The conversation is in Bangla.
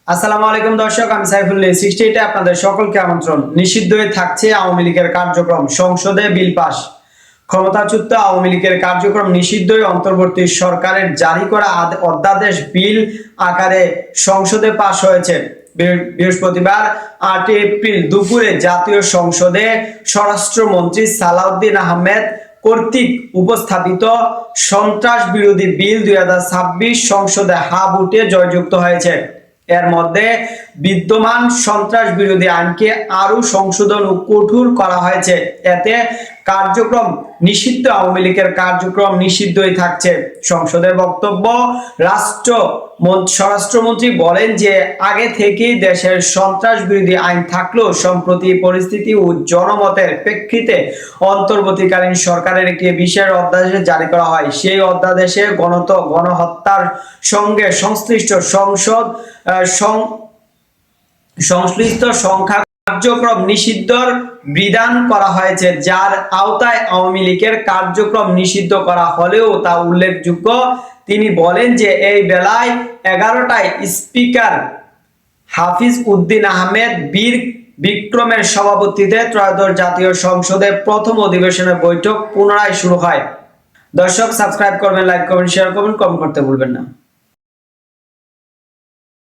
আসসালামু আলাইকুম দর্শক, আমি সাইফুল 68 আপনাদের সকলকে আমন্ত্রণ। নিষিদ্ধ হয়ে থাকছে আওয়ামী লীগের কার্যক্রম, সংসদে বিল পাস। ক্ষমতাচ্যুত আওয়ামী লীগের কার্যক্রম নিষিদ্ধ হয়ে অন্তর্বর্তী সরকারের জারি করা অধ্যাদেশ বিল আকারে সংসদে পাস হয়েছে। বৃহস্পতিবার 8 এপ্রিল দুপুরে জাতীয় সংসদে স্বরাষ্ট্রমন্ত্রী সালাউদ্দিন আহমেদ কর্তৃক উপস্থাপিত সন্ত্রাস বিরোধী বিল 2026 সংসদে হা ভোটে জয়যুক্ত হয়েছে। এর মধ্যে বিদ্যমান সন্ত্রাস বিরোধী আইনকে আরো সংশোধন ও কঠোর করা হয়েছে। এতে কার্যক্রম নিষিদ্ধ আওয়ামী লীগের কার্যক্রম নিষিদ্ধই থাকছে। সংসদের বক্তব্য, স্বরাষ্ট্রমন্ত্রী বলেন যে আগে থেকেই দেশের সন্ত্রাস বিরোধী আইন থাকলেও সম্প্রতি পরিস্থিতি ও জনমতের প্রেক্ষিতে অন্তর্বর্তীকালীন সরকারের একটি বিশেষ অধ্যাদেশ জারি করা হয়। সেই অধ্যাদেশে গণহত্যার সঙ্গে সংশ্লিষ্ট সংখ্যা কার্যক্রম নিষিদ্ধর বিধান করা হয়েছে, যার আওতায় আওয়ামী লীগের কার্যক্রম নিষিদ্ধ করা হলেও তা উল্লেখযোগ্য। তিনি বলেন যে এই বেলায় 11টায় স্পিকার হাফিজ উদ্দিন আহমেদ বীর বিক্রমের সভাপতিত্বে ত্রয়োদশ জাতীয় সংসদের প্রথম অধিবেশনের বৈঠক পুনরায় শুরু হয়। দর্শক, সাবস্ক্রাইব করবেন, লাইক করবেন, শেয়ার করবেন, কমেন্ট করতে ভুলবেন না।